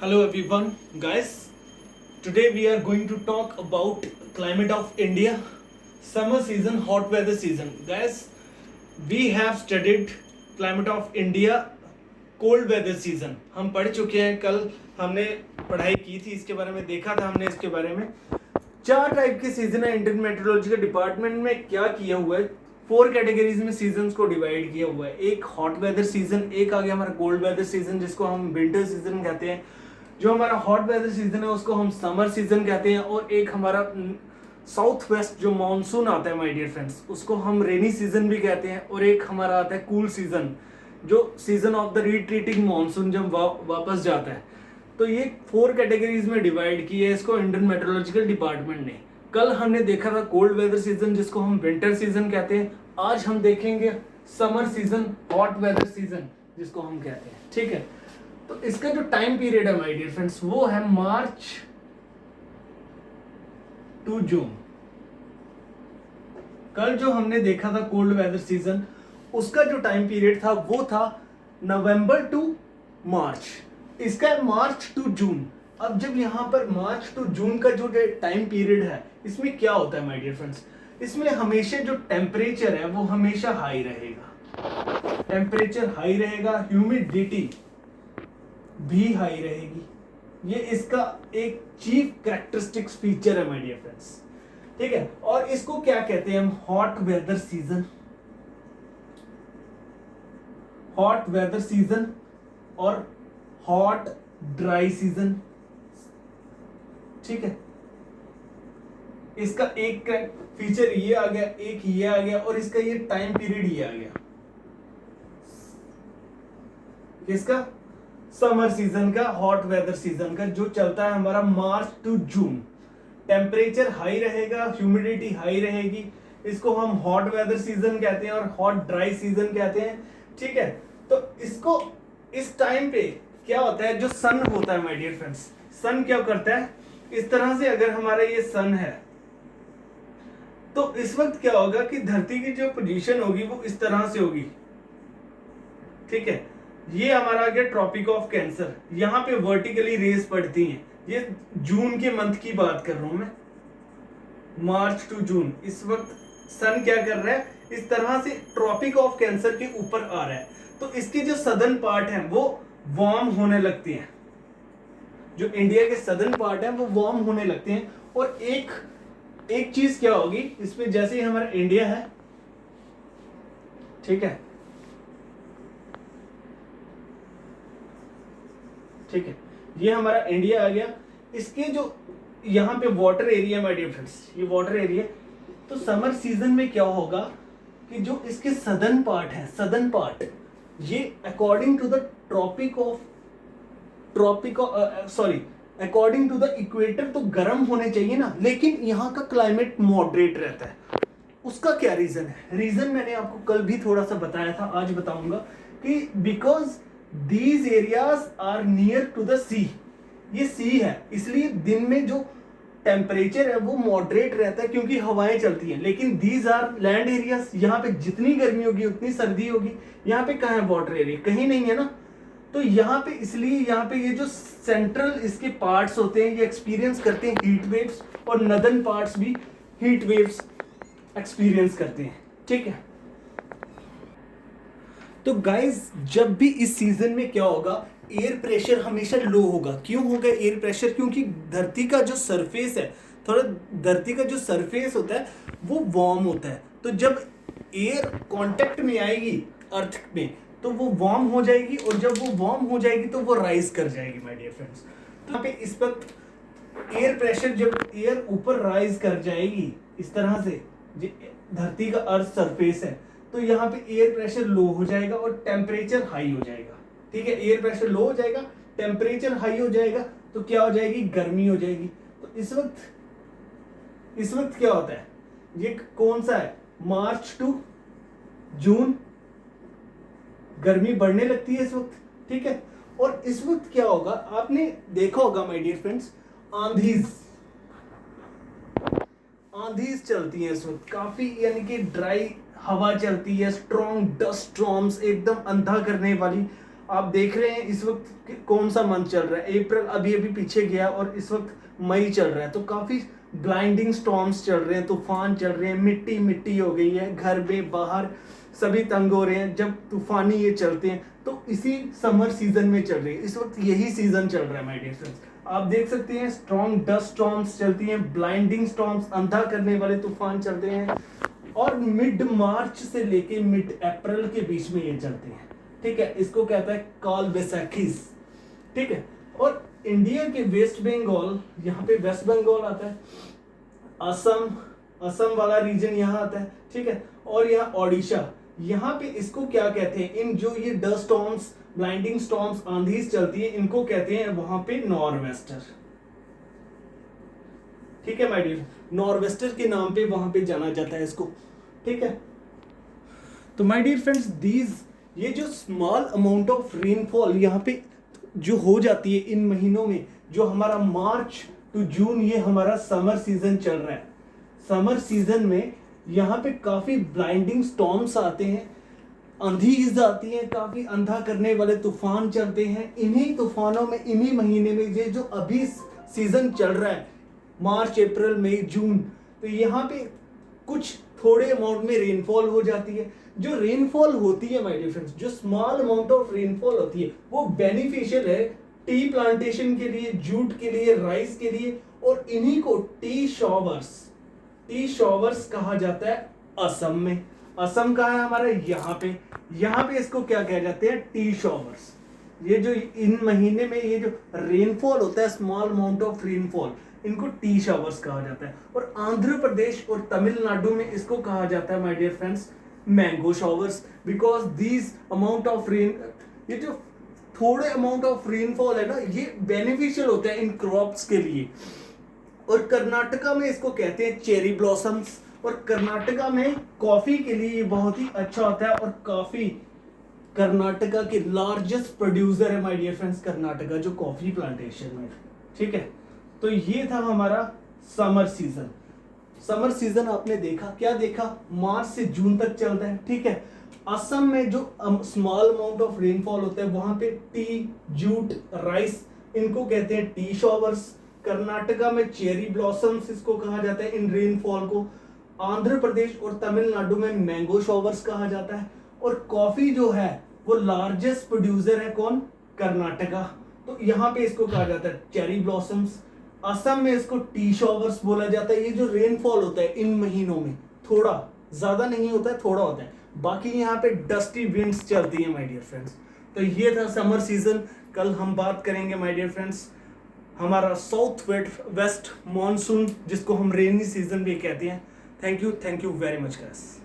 Hello everyone, guys. Today we are going to talk about climate of India, summer season, hot weather season. Guys, we have studied climate of India, cold weather season. हम पढ़ चुके हैं, कल हमने पढ़ाई की थी इसके बारे में, देखा था हमने इसके बारे में। 4 टाइप के सीजन है इंडियन मेट्रोलॉजी के डिपार्टमेंट में। क्या किया हुआ है, 4 कैटेगरीज में सीजन्स को डिवाइड किया हुआ है। एक हॉट वेदर सीजन, एक आ गया हमारा कोल्ड वेदर सीजन जिसको हम विंटर सीजन कहते हैं। जो हमारा हॉट वेदर सीजन है उसको हम समर सीजन कहते हैं। और एक हमारा साउथ वेस्ट जो मानसून आता है माय डियर फ्रेंड्स, उसको हम रेनी सीजन भी कहते हैं। और एक हमारा आता है कूल सीजन, जो season of the retreating monsoon जब वापस जाता है। तो ये 4 कैटेगरीज में डिवाइड की है इसको इंडियन मेट्रोलॉजिकल डिपार्टमेंट ने। कल हमने देखा था कोल्ड वेदर सीजन जिसको हम विंटर सीजन कहते हैं। आज हम देखेंगे summer season, hot weather season जिसको हम कहते हैं। ठीक है, तो इसका जो टाइम पीरियड है माय डियर फ्रेंड्स वो है मार्च टू जून। कल जो हमने देखा था कोल्ड वेदर सीजन, उसका जो टाइम पीरियड था वो था नवंबर टू मार्च। इसका है मार्च टू जून। अब जब यहां पर मार्च टू जून का जो टाइम पीरियड है, इसमें क्या होता है माय डियर फ्रेंड्स, इसमें हमेशा जो टेम्परेचर है वो हमेशा हाई रहेगा। टेम्परेचर हाई रहेगा, ह्यूमिडिटी भी हाई रहेगी। ये इसका एक चीफ कैरेक्टरिस्टिक्स फीचर है माय डियर फ्रेंड्स। ठीक है, और इसको क्या कहते हैं हम, hot weather season. Hot weather season और हॉट ड्राई सीजन। ठीक है, इसका एक फीचर ये आ गया, एक ये आ गया, और इसका ये टाइम पीरियड ये आ गया। इसका समर सीजन का, हॉट वेदर सीजन का जो चलता है हमारा March to June. Temperature high रहेगा, ह्यूमिडिटी हाई रहेगी। इसको हम हॉट वेदर सीजन कहते हैं और हॉट ड्राई सीजन कहते हैं। ठीक है, तो इसको इस टाइम पे क्या होता है, जो सन होता है माय डियर फ्रेंड्स, सन क्या करता है, इस तरह से अगर हमारा ये सन है तो इस वक्त क्या होगा कि धरती की जो पोजीशन होगी वो इस तरह से होगी। ठीक है, ये हमारा आ गया ट्रॉपिक ऑफ कैंसर। यहां पे वर्टिकली रेस पड़ती हैं। ये जून के मंथ की बात कर रहा हूं मैं, मार्च टू जून। इस वक्त सन क्या कर रहा है, इस तरह से ट्रॉपिक ऑफ कैंसर के ऊपर आ रहा है। तो इसके जो सदर्न पार्ट हैं वो वार्म होने लगते हैं। जो इंडिया के सदर्न पार्ट हैं वो वार्म होने लगते हैं। और एक चीज क्या होगी इसमें, जैसे ही हमारा इंडिया है, ठीक है, ठीक है, ये हमारा इंडिया आ गया। इसके जो यहाँ पे water area my dear friends, ये वाटर एरिया। तो समर सीजन में क्या होगा कि जो इसके सदर्न पार्ट है, सदर्न पार्ट, ये according to the according to the equator तो गर्म होने चाहिए ना, लेकिन यहाँ का क्लाइमेट मॉडरेट रहता है। उसका क्या रीजन है? रीजन मैंने आपको कल भी थोड़ा सा बताया था, आज बताऊंगा कि because these areas are near to the sea. ये सी है, इसलिए दिन में जो टेम्परेचर है वो मॉडरेट रहता है क्योंकि हवाएं चलती हैं। लेकिन दीज आर लैंड एरियाज, यहाँ पे जितनी गर्मी होगी उतनी सर्दी होगी। यहाँ पे कहाँ है वाटर एरिया? कहीं नहीं है ना। तो यहाँ पे इसलिए यहाँ पे ये जो सेंट्रल इसके पार्ट्स होते हैं ये एक्सपीरियंस करते हैं हीट वेव्स, और नदर्न पार्ट्स भी हीट वेव्स एक्सपीरियंस करते हैं। ठीक है, तो गाइस जब भी इस सीजन में क्या होगा, एयर प्रेशर हमेशा लो होगा। क्यों होगा एयर प्रेशर? क्योंकि धरती का जो सरफेस है, थोड़ा धरती का जो सरफेस होता है वो वार्म होता है। तो जब एयर कांटेक्ट में आएगी अर्थ में तो वो वार्म हो जाएगी, और जब वो वार्म हो जाएगी तो वो राइज कर जाएगी माय डियर फ्रेंड्स। तो यहाँ पे इस वक्त एयर प्रेशर, जब एयर ऊपर राइज कर जाएगी इस तरह से, धरती का अर्थ सरफेस है, तो यहाँ पे एयर प्रेशर लो हो जाएगा और टेम्परेचर हाई हो जाएगा। ठीक है, एयर प्रेशर लो हो जाएगा, टेम्परेचर हाई हो जाएगा, तो क्या हो जाएगी, गर्मी हो जाएगी। तो इस वक्त क्या होता है, ये कौन सा है, मार्च टू जून, गर्मी बढ़ने लगती है इस वक्त। ठीक है, और इस वक्त क्या होगा, आपने देखा होगा माय डियर फ्रेंड्स, आंधीज चलती है इस वक्त काफी, यानी कि ड्राई हवा चलती है, स्ट्रॉन्ग डस्ट स्टॉर्म्स, एकदम अंधा करने वाली आप देख रहे हैं इस वक्त कौन सा मंथ चल रहा है, अप्रैल अभी अभी पीछे गया और इस वक्त मई चल रहा है, तो काफी ब्लाइंडिंग स्टॉर्म्स चल रहे हैं, तूफान चल रहे हैं, मिट्टी मिट्टी हो गई है, घर में बाहर सभी तंग हो रहे हैं जब तूफानी ये चलते हैं। तो इसी समर सीजन में चल रही है, इस वक्त यही सीजन चल रहा है माय डियर फ्रेंड्स। आप देख सकते हैं स्ट्रॉन्ग डस्ट स्टॉर्म्स चलती हैं, ब्लाइंडिंग स्टॉर्म्स, अंधा करने वाले तूफान चलते हैं, और मिड मार्च से लेके मिड अप्रैल के बीच में ये चलते हैं। ठीक है, इसको कहता है काल बैसाखीज। ठीक है, और इंडिया के वेस्ट बंगाल, यहाँ पे वेस्ट बंगाल आता है, असम, असम वाला रीजन यहाँ आता है। ठीक है, और यहाँ ओडिशा, यहाँ पे इसको क्या कहते हैं, इन जो ये डस्ट स्टॉर्म्स, ब्लाइंडिंग स्टॉर्म्स, आंधीज चलती है, इनको कहते हैं वहां पे नॉरवेस्टर। ठीक है माय डियर, नॉरवेस्टर के नाम पे वहां पे जाना जाता है इसको। ठीक है, तो माय डियर फ्रेंड्स दीज, ये जो स्मॉल अमाउंट ऑफ रेनफॉल यहाँ पे जो हो जाती है इन महीनों में, जो हमारा मार्च टू जून ये हमारा समर सीजन चल रहा है, समर सीजन में यहाँ पे काफी ब्लाइंडिंग स्टॉर्म्स आते हैं, आंधीज आती हैं, काफी अंधा करने वाले तूफान चलते हैं। इन्हीं तूफानों में, इन्हीं महीने में, ये जो अभी सीजन चल रहा है मार्च अप्रैल मई जून, तो यहाँ पे कुछ थोड़े अमाउंट में रेनफॉल हो जाती है। जो रेनफॉल होती है माय डियर फ्रेंड्स, जो स्मॉल अमाउंट ऑफ रेनफॉल होती है, वो बेनिफिशियल है टी प्लांटेशन के लिए, जूट के लिए, राइस के लिए, और इन्हीं को टी शॉवर्स कहा जाता है असम में। असम कहाँ है हमारा, यहाँ पे इसको क्या कहा जाते हैं, टी शॉवर्स। ये जो इन महीने में ये जो रेनफॉल होता है, स्मॉल अमाउंट ऑफ रेनफॉल, इनको टी शॉवर्स कहा जाता है। और आंध्र प्रदेश और तमिलनाडु में इसको कहा जाता है my dear friends mango showers, because these amount of rain, ये जो थोड़े अमाउंट ऑफ रेनफॉल है ना, ये बेनिफिशियल होता है इन क्रॉप्स के लिए। और कर्नाटका में इसको कहते हैं चेरी ब्लॉसम्स, और कर्नाटका में कॉफी के लिए ये बहुत ही अच्छा होता है, और काफी कर्नाटका के लार्जेस्ट प्रोड्यूसर है माय डियर फ्रेंड्स कर्नाटका, जो कॉफी प्लांटेशन में। ठीक है, तो ये था हमारा समर सीजन। समर सीजन आपने देखा, क्या देखा, मार्च से जून तक चलता है। ठीक है, असम में जो स्मॉल अमाउंट ऑफ रेनफॉल होता है, वहां पे टी, जूट, राइस, इनको कहते हैं टी शॉवर्स। कर्नाटका में चेरी ब्लॉसम्स इसको कहा जाता है इन रेनफॉल को। आंध्र प्रदेश और तमिलनाडु में मैंगो शॉवर्स कहा जाता है। और कॉफी जो है वो लार्जेस्ट प्रोड्यूसर है कौन, कर्नाटका, तो यहाँ पे इसको कहा जाता है चेरी ब्लॉसम्स। असम में इसको टी शॉवर्स बोला जाता है। ये जो रेनफॉल होता है इन महीनों में, थोड़ा ज्यादा नहीं होता है, थोड़ा होता है, बाकी यहाँ पे डस्टी विंड्स चलती है माय डियर फ्रेंड्स। तो ये था समर सीजन। कल हम बात करेंगे माय डियर फ्रेंड्स हमारा साउथ वेस्ट मॉनसून, जिसको हम रेनी सीजन भी कहते हैं। Thank you very much guys.